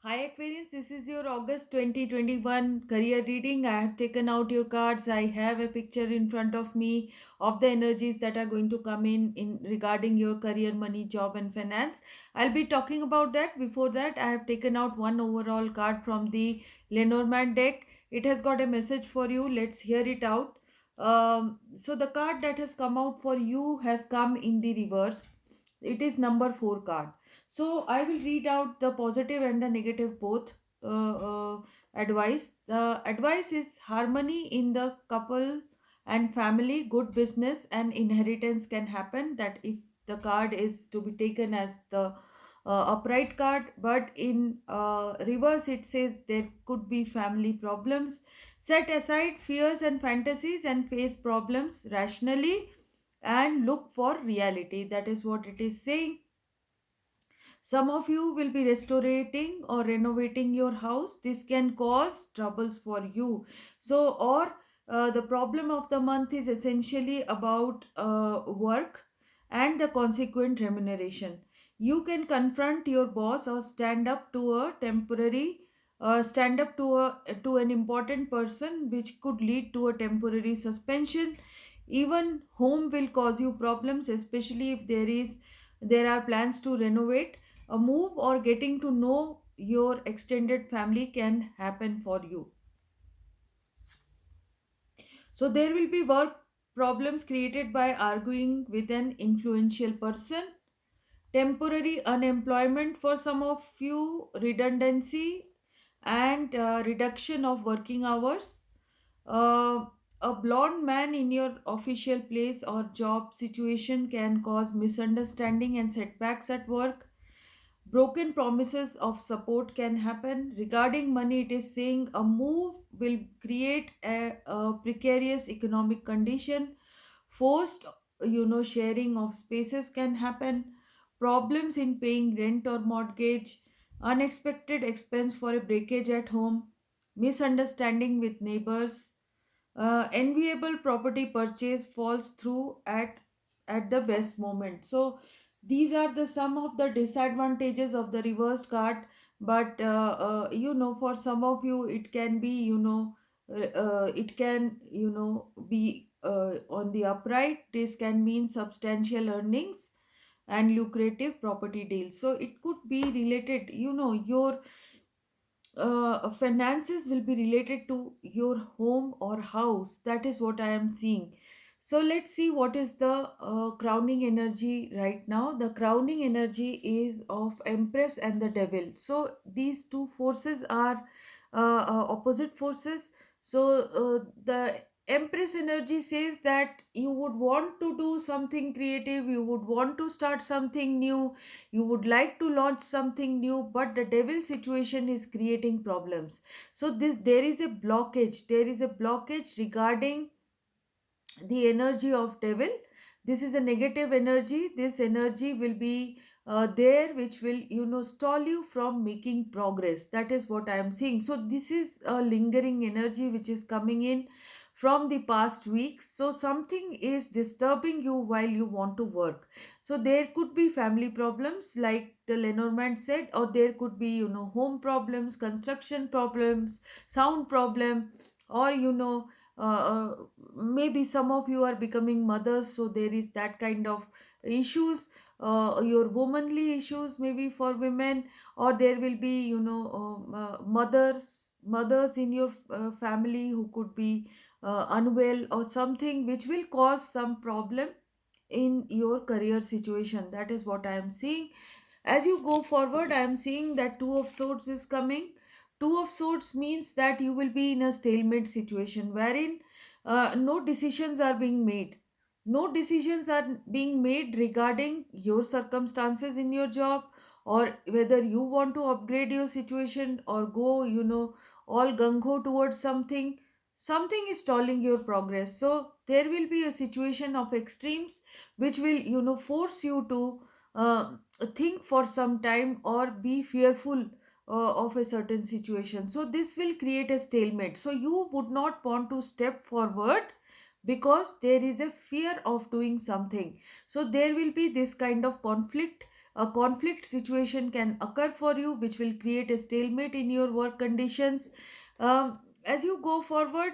Hi Aquarius, this is your August 2021 career reading. I have taken out your cards. I have a picture in front of me of the energies that are going to come in regarding your career, money, job and finance. I'll be talking about that. Before that, I have taken out one overall card from the Lenormand deck. It has got a message for you. Let's hear it out. So the card that has come out for you has come in the reverse. It is number 4 card. So I will read out the positive and the negative both advice. The advice is harmony in the couple and family, good business and inheritance can happen. That if the card is to be taken as the upright card, but in reverse it says there could be family problems. Set aside fears and fantasies and face problems rationally and look for reality. That is what it is saying. Some of you will be restoring or renovating your house. This can cause troubles for you. So, or the problem of the month is essentially about work and the consequent remuneration. You can confront your boss or stand up to an important person, which could lead to a temporary suspension. Even home will cause you problems, especially if there are plans to renovate. A move or getting to know your extended family can happen for you. So there will be work problems created by arguing with an influential person, temporary unemployment for some of you, redundancy and reduction of working hours. Uh, a blonde man in your official place or job situation can cause misunderstanding and setbacks at work. Broken promises of support can happen. Regarding money, it is saying a move will create a precarious economic condition. Forced, sharing of spaces can happen. Problems in paying rent or mortgage. Unexpected expense for a breakage at home. Misunderstanding with neighbors. Enviable property purchase falls through at the best moment. So these are the some of the disadvantages of the reversed card. But for some of you it can be, it can, be on the upright. This can mean substantial earnings and lucrative property deals. So it could be related, your finances will be related to your home or house. That is what I am seeing. So let's see what is the crowning energy right now. The crowning energy is of Empress and the Devil. So these two forces are opposite forces. So the Empress energy says that you would want to do something creative, you would want to start something new, you would like to launch something new, but the devil situation is creating problems. So this there is a blockage, regarding the energy of devil. This is a negative energy. This energy will be there, which will, stall you from making progress. That is what I am seeing. So this is a lingering energy which is coming in from the past weeks. So something is disturbing you while you want to work. So there could be family problems like the Lenormand said, or there could be, home problems, construction problems, sound problem, or maybe some of you are becoming mothers, so there is that kind of issues. Your womanly issues maybe for women, or there will be, mothers in your family who could be unwell or something, which will cause some problem in your career situation. That is what I am seeing. As you go forward, I am seeing that Two of Swords is coming. Two of Swords means that you will be in a stalemate situation wherein no decisions are being made. No decisions are being made regarding your circumstances in your job, or whether you want to upgrade your situation or go, all gung ho towards something. Something is stalling your progress. So there will be a situation of extremes which will, force you to think for some time or be fearful of a certain situation. So this will create a stalemate. So you would not want to step forward because there is a fear of doing something. So there will be this kind of conflict a conflict situation can occur for you, which will create a stalemate in your work conditions. As you go forward,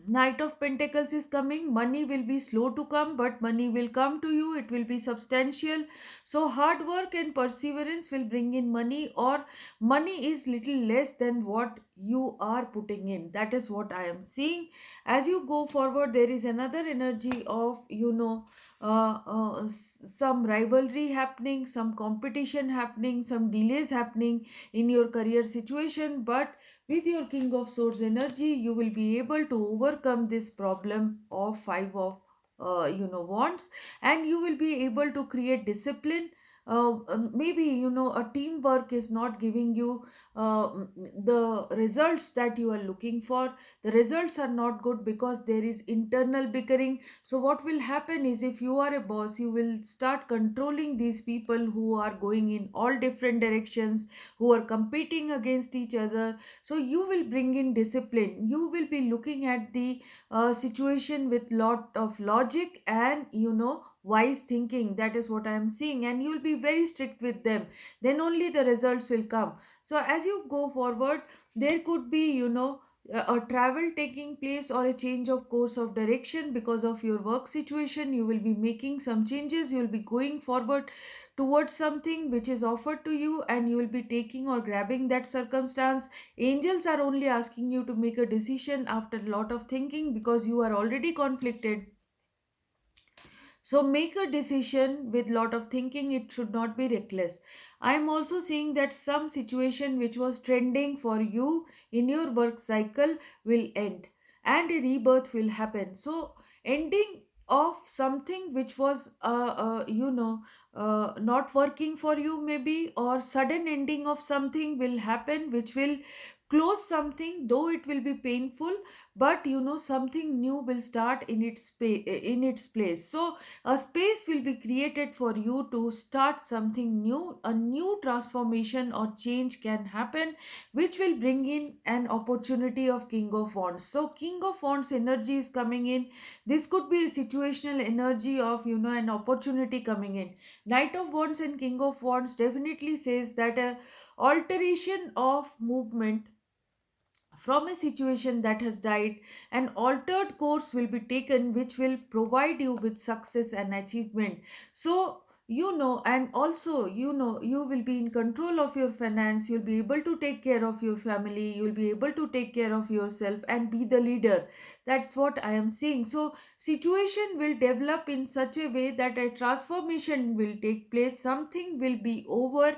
Knight of Pentacles is coming. Money will be slow to come, but money will come to you. It will be substantial. So hard work and perseverance will bring in money, or money is little less than what you are putting in. That is what I am seeing. As you go forward, there is another energy of, some rivalry happening, some competition happening, some delays happening in your career situation. But with your King of Swords energy, you will be able to overcome this problem of Five of Wands, and you will be able to create discipline. Maybe a teamwork is not giving you the results that you are looking for. The results are not good because there is internal bickering. So what will happen is, if you are a boss, you will start controlling these people who are going in all different directions, who are competing against each other. So you will bring in discipline. You will be looking at the situation with lot of logic and wise thinking. That is what I am seeing, and you will be very strict with them. Then only the results will come. So as you go forward, there could be a travel taking place, or a change of course of direction because of your work situation. You will be making some changes. You will be going forward towards something which is offered to you, and you will be taking or grabbing that circumstance. Angels are only asking you to make a decision after a lot of thinking, because you are already conflicted. So make a decision with lot of thinking. It should not be reckless. I am also seeing that some situation which was trending for you in your work cycle will end, and a rebirth will happen. So ending of something which was not working for you, maybe, or sudden ending of something will happen, which will close something, though it will be painful. But something new will start in its place. So a space will be created for you to start something new. A new transformation or change can happen, which will bring in an opportunity of King of Wands. So King of Wands energy is coming in. This could be a situational energy of an opportunity coming in. Knight of Wands and King of Wands definitely says that a alteration of movement from a situation that has died. An altered course will be taken, which will provide you with success and achievement. So and also you will be in control of your finance. You'll be able to take care of your family. You'll be able to take care of yourself and be the leader. That's what I am seeing. So situation will develop in such a way that a transformation will take place. Something will be over.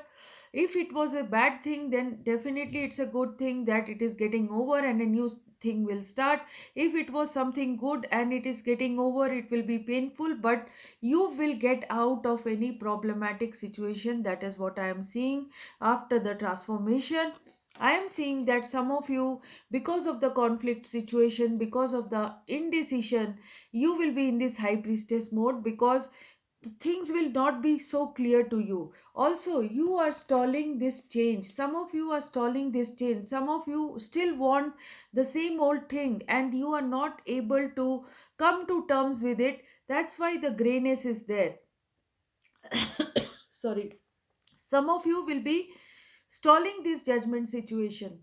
If it was a bad thing, then definitely it's a good thing that it is getting over and a new thing will start. If it was something good and it is getting over, it will be painful, but you will get out of any problematic situation. That is what I am seeing after the transformation. I am seeing that some of you, because of the conflict situation, because of the indecision, you will be in this high priestess mode, because things will not be so clear to you. Also, you are stalling this change. Some of you are stalling this change. Some of you still want the same old thing, and you are not able to come to terms with it. That's why the grayness is there. Sorry. Some of you will be stalling this judgment situation.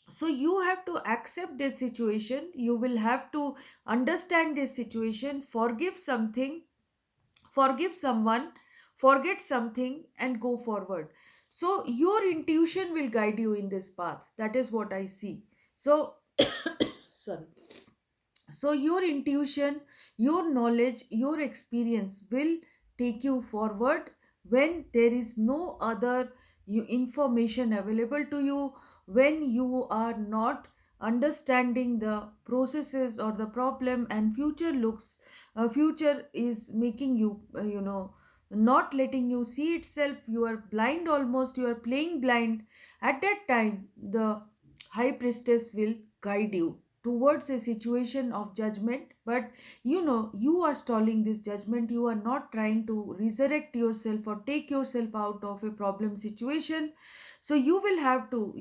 So you have to accept this situation. You will have to understand this situation, forgive something, forgive someone, forget something, and go forward. So your intuition will guide you in this path. That is what I see. So, sorry. So your intuition, your knowledge, your experience will take you forward when there is no other information available to you, when you are not understanding the processes or the problem, and future is making you not letting you see itself. You are blind, almost you are playing blind. At that time, the high priestess will guide you towards a situation of judgment. But you are stalling this judgment. You are not trying to resurrect yourself or take yourself out of a problem situation. So you will have to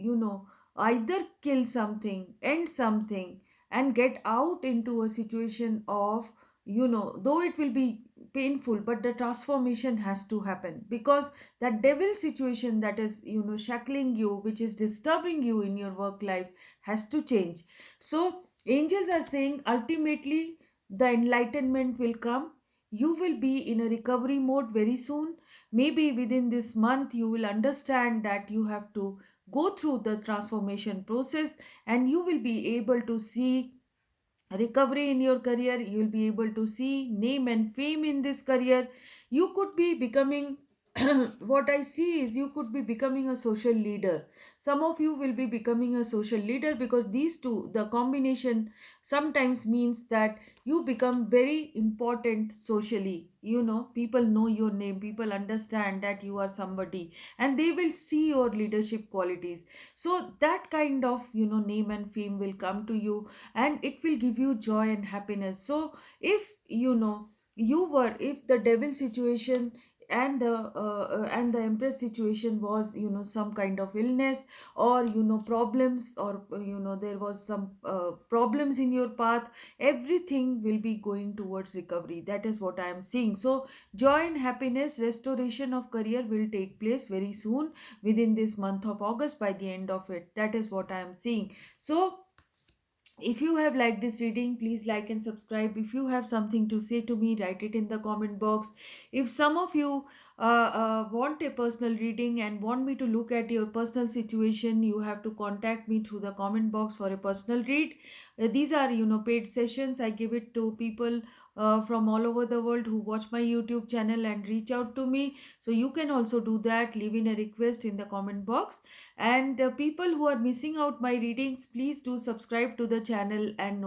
either kill something, end something, and get out into a situation of though it will be painful, but the transformation has to happen, because that devil situation that is, shackling you, which is disturbing you in your work life, has to change. So angels are saying ultimately the enlightenment will come. You will be in a recovery mode very soon. Maybe within this month you will understand that you have to go through the transformation process, and you will be able to see recovery in your career. You will be able to see name and fame in this career. You could be becoming what I see is you could be becoming a social leader. Some of you will be becoming a social leader, because these two, the combination, sometimes means that you become very important socially. People know your name, people understand that you are somebody, and they will see your leadership qualities. So that kind of, name and fame will come to you, and it will give you joy and happiness. So if if the devil situation and the empress situation was, some kind of illness, or problems, or there was some problems in your path, everything will be going towards recovery. That is what I am seeing. So joy and happiness, restoration of career will take place very soon, within this month of August, by the end of it. That is what I am seeing. So if you have liked this reading, please like and subscribe. If you have something to say to me, write it in the comment box. If some of you want a personal reading and want me to look at your personal situation, you have to contact me through the comment box for a personal read. These are, paid sessions. I give it to people from all over the world who watch my YouTube channel and reach out to me. So you can also do that. Leave in a request in the comment box. And people who are missing out my readings, please do subscribe to the channel and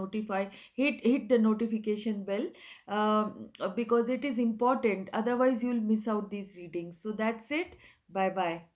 hit the notification bell, because it is important. Otherwise, you'll miss out these readings. So that's it. Bye bye.